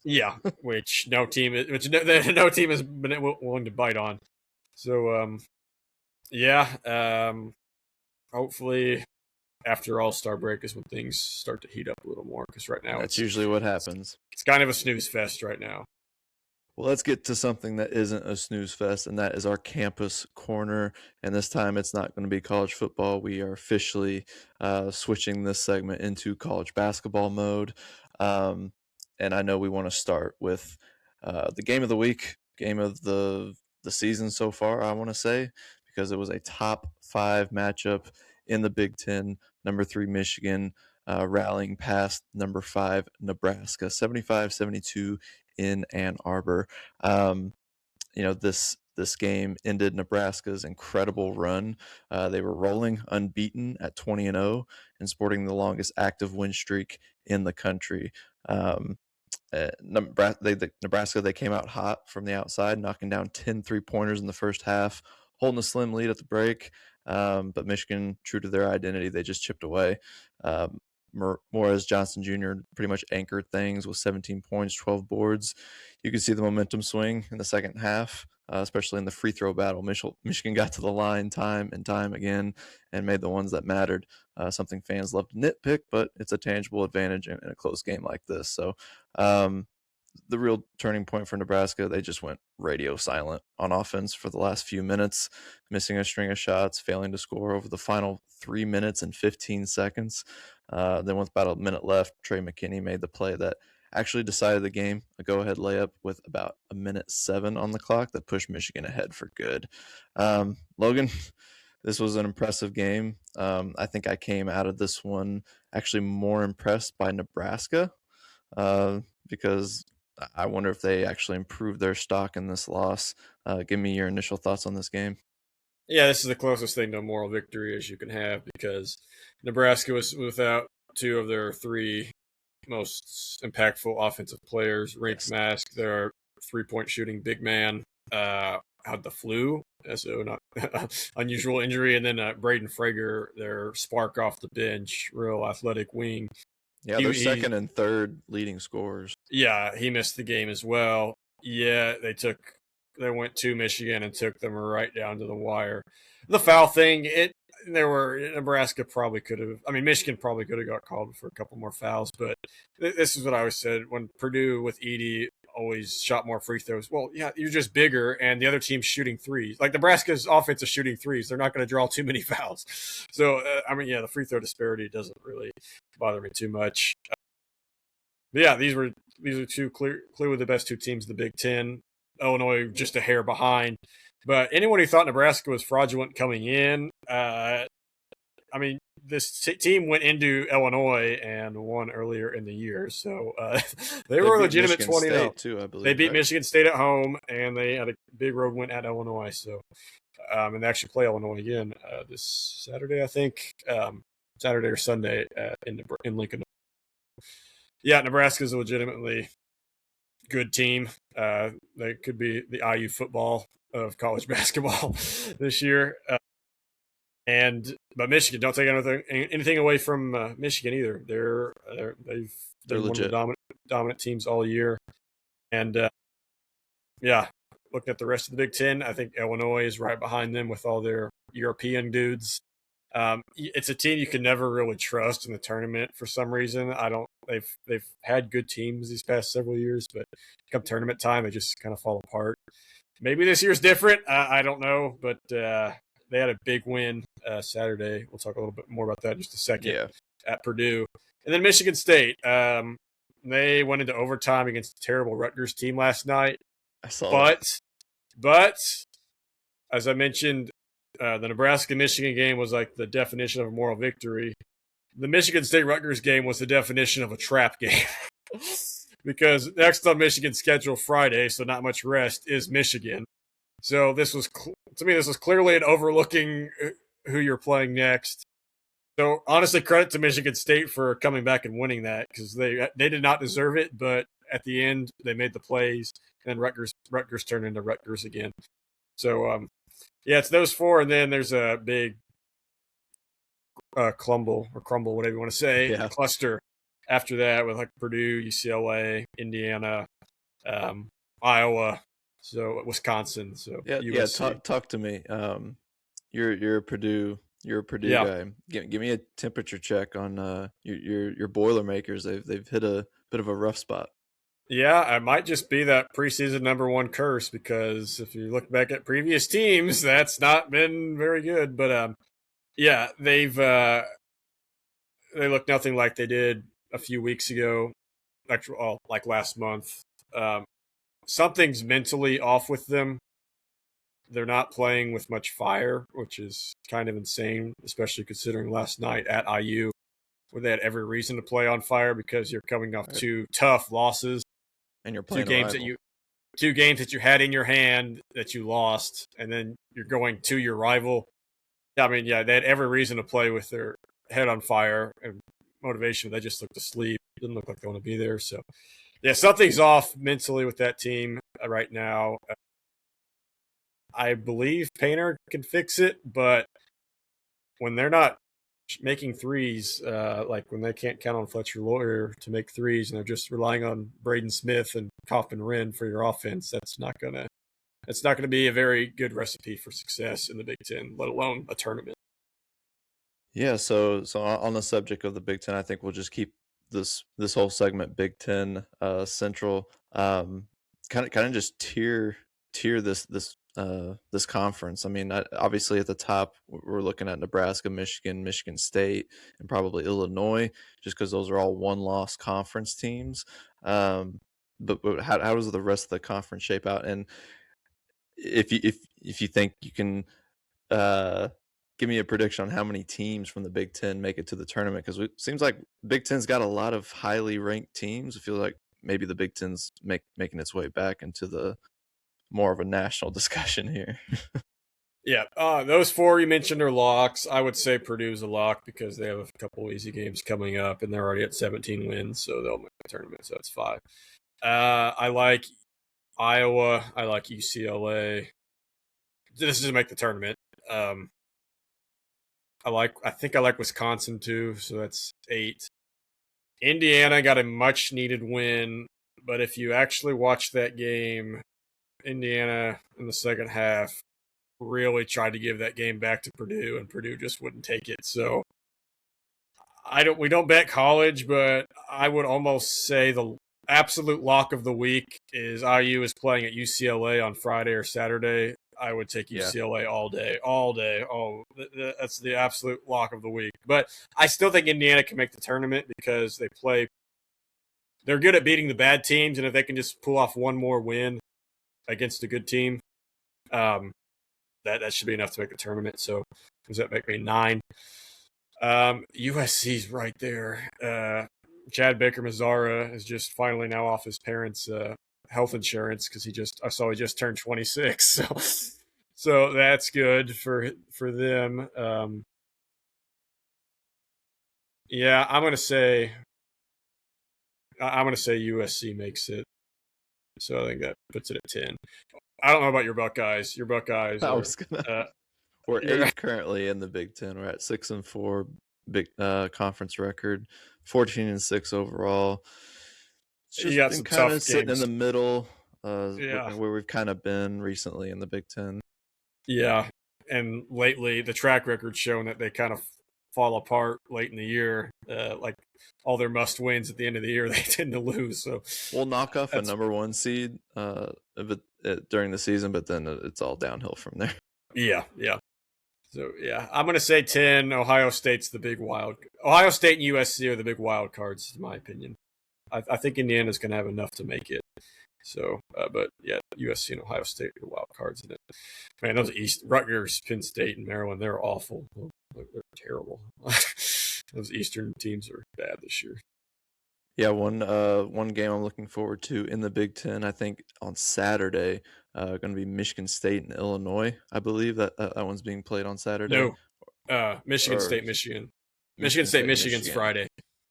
yeah, which no team has been willing to bite on. So hopefully after All-Star break is when things start to heat up a little more, because right now That's usually what happens. it's kind of a snooze fest right now. Well, let's get to something that isn't a snooze fest, and that is our campus corner. And this time it's not going to be college football. We are officially switching this segment into college basketball mode. And I know we want to start with the game of the week, game of the season so far, I want to say, because it was a top 5 matchup in the Big Ten. Number 3 Michigan rallying past number 5 Nebraska, 75-72 in Ann Arbor. This game ended Nebraska's incredible run. They were rolling unbeaten at 20-0 and sporting the longest active win streak in the country. Nebraska, they came out hot from the outside, knocking down 10 3-pointers in the first half, holding a slim lead at the break. But Michigan, true to their identity, they just chipped away. Morris Johnson Jr. pretty much anchored things with 17 points, 12 boards. You could see the momentum swing in the second half, especially in the free throw battle. Michigan got to the line time and time again and made the ones that mattered. Something fans love to nitpick, but it's a tangible advantage in a close game like this. So the real turning point for Nebraska, they just went radio silent on offense for the last few minutes, missing a string of shots, failing to score over the final 3 minutes and 15 seconds. Then with about a minute left, Trey McKinney made the play that actually decided the game, a go-ahead layup with about a minute 7 on the clock that pushed Michigan ahead for good. Logan, this was an impressive game. I think I came out of this one actually more impressed by Nebraska because I wonder if they actually improved their stock in this loss. Give me your initial thoughts on this game. Yeah, this is the closest thing to a moral victory as you can have, because Nebraska was without 2 of their 3 most impactful offensive players. Rink Mask, their 3-point shooting big man, had the flu, so not unusual injury, and then Braden Frager, their spark off the bench, real athletic wing. Yeah, they're second and third leading scorers. Yeah, he missed the game as well. Yeah, they went to Michigan and took them right down to the wire. The foul thing, Nebraska probably could have. I mean, Michigan probably could have got called for a couple more fouls, but this is what I always said when Purdue with Edey always shot more free throws. Well, yeah, you're just bigger, and the other team's shooting threes. Like Nebraska's offense is shooting threes; they're not going to draw too many fouls. So, the free throw disparity doesn't really bother me too much. But yeah, these are clearly the best 2 teams in the Big Ten. Illinois just a hair behind. But anyone who thought Nebraska was fraudulent coming in, this team went into Illinois and won earlier in the year. So they were a legitimate 20-0 too, I believe. They beat Michigan State at home, and they had a big road win at Illinois. So, and they actually play Illinois again this Saturday, I think. Saturday or Sunday in Lincoln. Yeah, Nebraska's a legitimately good team. They could be the IU football of college basketball this year. But Michigan, don't take anything away from Michigan either. They're one of the dominant teams all year. And looking at the rest of the Big Ten, I think Illinois is right behind them with all their European dudes. It's a team you can never really trust in the tournament for some reason. They've had good teams these past several years, but come tournament time, they just kind of fall apart. Maybe this year's different. I don't know, but they had a big win Saturday. We'll talk a little bit more about that in just a second at Purdue. And then Michigan State. They went into overtime against a terrible Rutgers team last night. I saw that. But as I mentioned, the Nebraska-Michigan game was like the definition of a moral victory. The Michigan State-Rutgers game was the definition of a trap game. Because next on Michigan's schedule Friday, so not much rest, is Michigan. So this was to me, this was clearly an overlooking who you're playing next. So honestly, credit to Michigan State for coming back and winning that, because they did not deserve it, but at the end they made the plays, and Rutgers turned into Rutgers again. So yeah, it's those four, and then there's a big crumble, whatever you want to say, Yeah. cluster after that with like Purdue, UCLA, Indiana, Iowa, so Wisconsin, so Yeah, yeah. USC. Talk to me. You're a Purdue Yeah, guy. Give me a temperature check on your Boilermakers. They've hit a bit of a rough spot. yeah, it might just be that preseason #1 curse, because if you look back at previous teams, that's not been very good. But yeah, they look nothing like they did a few weeks ago, like last month. Um, Something's mentally off with them. They're not playing with much fire, which is kind of insane, especially considering last night at IU, where they had every reason to play on fire, because you're coming off Right. two tough losses, And you're two playing a games that rival. you had in your hand that you lost, and then you're going to your rival. I mean, yeah, they had every reason to play with their head on fire and motivation. They just looked asleep. Didn't look like they want to be there. So, yeah, something's off mentally with that team right now. I believe Painter can fix it, but when they're not making threes, like when they can't count on Fletcher Lawyer to make threes, and they're just relying on Braden Smith and Coffin Wren for your offense, that's not gonna be a very good recipe for success in the Big Ten, let alone a tournament. Yeah, so on the subject of the Big Ten, I think we'll just keep this whole segment Big Ten Central. Kind of just tier this conference. I mean, obviously at the top we're looking at Nebraska, Michigan, Michigan State, and probably Illinois, just because those are all one-loss conference teams. But how does the rest of the conference shape out? And if you think you can uh, give me a prediction on how many teams from the Big Ten make it to the tournament, because it seems like Big Ten's got a lot of highly ranked teams. I feel like maybe the Big Ten's making its way back into the more of a national discussion here. Yeah, those four you mentioned are locks. I would say Purdue's a lock because they have a couple easy games coming up, and they're already at 17 wins, so they'll make the tournament. So that's five. I like Iowa. I like UCLA. This is to make the tournament. Um, I think I like Wisconsin too, so that's 8. Indiana got a much needed win, but if you actually watch that game, Indiana in the second half really tried to give that game back to Purdue, and Purdue just wouldn't take it. So we don't bet college, but I would almost say the absolute lock of the week is IU is playing at UCLA on Friday or Saturday. I would take Yeah. UCLA all day, all day. Oh, that's the absolute lock of the week. But I still think Indiana can make the tournament because they're good at beating the bad teams, and if they can just pull off one more win against a good team, um, that should be enough to make the tournament. So does that make me 9? USC's right there. Chad Baker Mazzara is just finally now off his parents' health insurance, because I saw he just turned 26. So that's good for them. Yeah, I'm gonna say USC makes it. So I think that puts it at 10. I don't know about your Buckeyes. Your Buckeyes I are was gonna. uh, We're you're 8th currently in the Big Ten. We're at 6-4 big conference record, 14-6 overall. It's you just got been some kind of tough sitting in games. the middle, Yeah. where we've kind of been recently in the Big Ten. Yeah, and lately the track record's shown that they kind of fall apart late in the year. Like all their must wins at the end of the year, they tend to lose. So We'll knock off a that's number 1 seed during the season, but then it's all downhill from there. yeah. So yeah, I'm gonna say 10. Ohio State's the big wild. Ohio State and USC are the big wild cards, in my opinion. I think Indiana's gonna have enough to make it. So, but yeah, USC and Ohio State are the wild cards in it. Man, those Rutgers, Penn State, and Maryland, they're awful. They're terrible. Those Eastern teams are bad this year. Yeah, one game I'm looking forward to in the Big Ten. I think on Saturday, going to be Michigan State and Illinois. I believe that one's being played on Saturday, No, Michigan or State, Michigan. Michigan Michigan State, State, Michigan's Michigan Friday.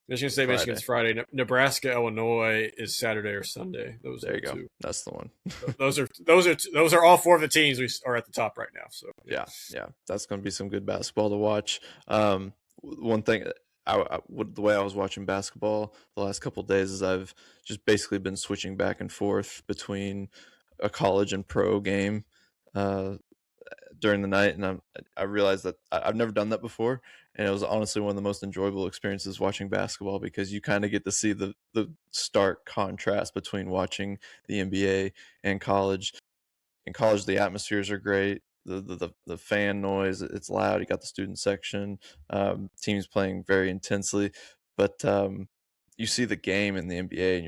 Michigan State, Michigan's Friday. Friday. Nebraska, Illinois is Saturday or Sunday. Those are There the you go. two. That's the one. Those are all four of the teams we are at the top right now. So Yeah, that's going to be some good basketball to watch. One thing, the way I was watching basketball the last couple of days is I've just basically been switching back and forth between a college and pro game uh, during the night, and I realized that I've never done that before, and it was honestly one of the most enjoyable experiences watching basketball because you kind of get to see the stark contrast between watching the NBA and college. In college, the atmospheres are great. The fan noise, it's loud. You got the student section, teams playing very intensely, but you see the game in the NBA, and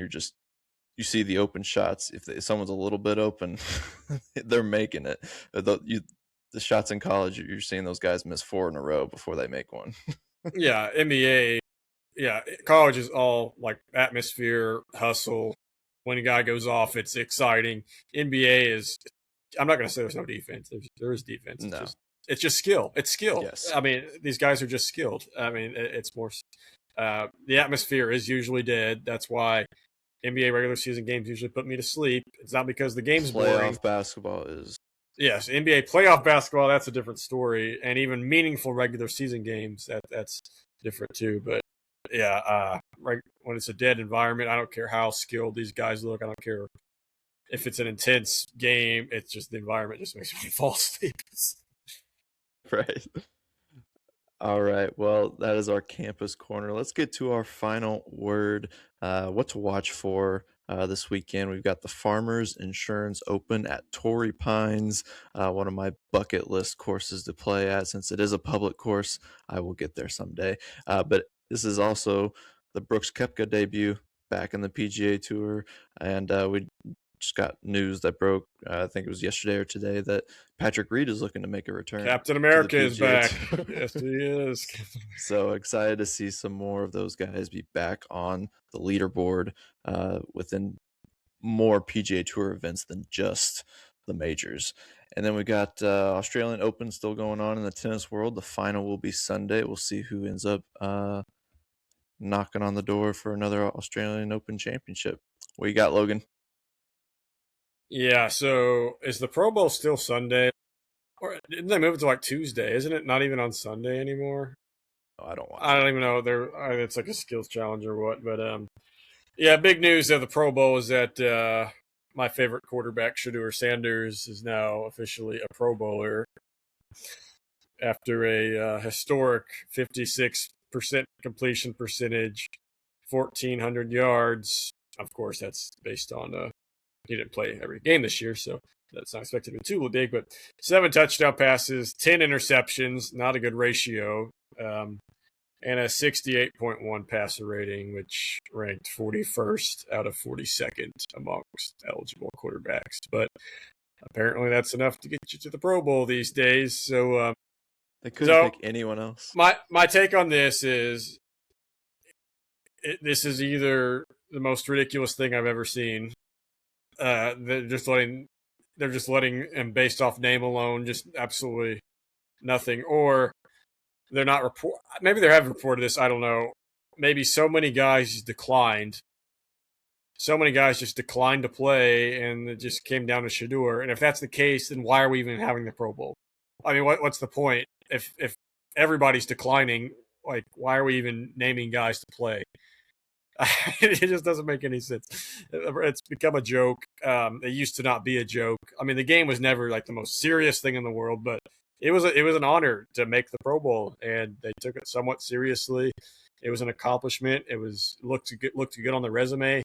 you see the open shots. If someone's a little bit open, they're making it. The shots in college, you're seeing those guys miss four in a row before they make one. yeah, NBA. Yeah, college is all like atmosphere, hustle. When a guy goes off, it's exciting. NBA is. I'm not going to say there's no defense. There is defense. No. It's just skill. It's skill. Yes. I mean, these guys are just skilled. I mean, it's more. The atmosphere is usually dead. That's why NBA regular season games usually put me to sleep. It's not because the game's boring. Playoff basketball is. Yes, NBA playoff basketball, that's a different story. And even meaningful regular season games, that's different too. But yeah, right when it's a dead environment, I don't care how skilled these guys look. I don't care if it's an intense game. It's just the environment just makes me fall asleep. Right. All right. Well, that is our campus corner. Let's get to our final word. What to watch for this weekend? We've got the Farmers Insurance Open at Torrey Pines, one of my bucket list courses to play at. Since it is a public course, I will get there someday. But this is also the Brooks Koepka debut back in the PGA Tour, and we just got news that broke, I think it was yesterday or today, that Patrick Reed is looking to make a return. Captain America is back. Tour. Yes, he is. So excited to see some more of those guys be back on the leaderboard within more PGA Tour events than just the majors. And then we got Australian Open still going on in the tennis world. The final will be Sunday. We'll see who ends up knocking on the door for another Australian Open championship. What you got, Logan? Yeah, so is the Pro Bowl still Sunday? Or didn't they move it to like Tuesday? Isn't it not even on Sunday anymore? Oh, I don't watch. I don't even know. It's like a skills challenge or what. But yeah, big news of the Pro Bowl is that my favorite quarterback, Shedeur Sanders, is now officially a Pro Bowler after a historic 56% completion percentage, 1,400 yards. Of course, that's based on he didn't play every game this year, so that's not expected to be too big. But 7 touchdown passes, 10 interceptions, not a good ratio, and a 68.1 passer rating, which ranked 41st out of 42nd amongst eligible quarterbacks. But apparently that's enough to get you to the Pro Bowl these days. So they couldn't pick anyone else. My take on this is this is either the most ridiculous thing I've ever seen. They're just letting him based off name alone, just absolutely nothing, or they're not report. Maybe they have reported this. I don't know. Maybe so many guys declined. So many guys just declined to play, and it just came down to Shedeur. And if that's the case, then why are we even having the Pro Bowl? I mean, what's the point if everybody's declining? Like, why are we even naming guys to play? It just doesn't make any sense. It's become a joke. It used to not be a joke. I mean, the game was never like the most serious thing in the world, but it was an honor to make the Pro Bowl, and they took it somewhat seriously. It was an accomplishment. It looked good on the resume.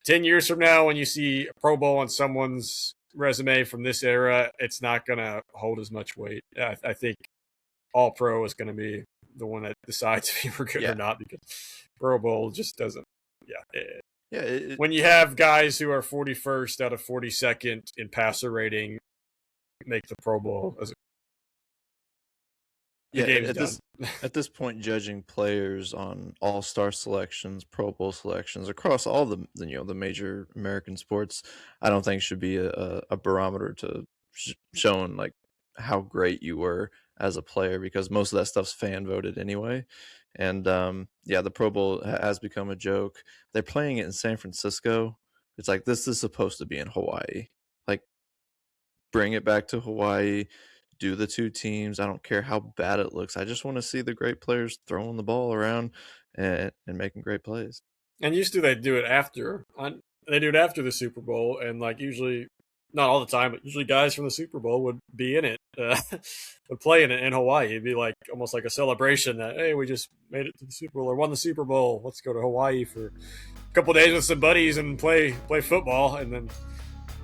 10 years from now, when you see a Pro Bowl on someone's resume from this era, it's not going to hold as much weight. I think All Pro is going to be the one that decides if you were good or not, because Pro Bowl just doesn't. When you have guys who are 41st out of 42nd in passer rating make the Pro Bowl The Yeah, game's done. at this point, judging players on all-star selections, Pro Bowl selections across all the major American sports, I don't think should be a barometer to showing like how great you were as a player, because most of that stuff's fan voted anyway. And yeah, the Pro Bowl has become a joke. They're playing it in San Francisco. It's like, this is supposed to be in Hawaii. Like, bring it back to Hawaii, do the two teams. I don't care how bad it looks. I just want to see the great players throwing the ball around and making great plays. And used to they do it after. They do it after the Super Bowl, and like usually, not all the time, but usually guys from the Super Bowl would be in it, would play in it in Hawaii. It'd be like almost like a celebration that, hey, we just made it to the Super Bowl or won the Super Bowl. Let's go to Hawaii for a couple of days with some buddies and play football. And then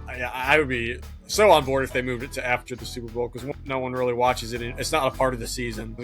I would be so on board if they moved it to after the Super Bowl, because no one really watches it. It's not a part of the season.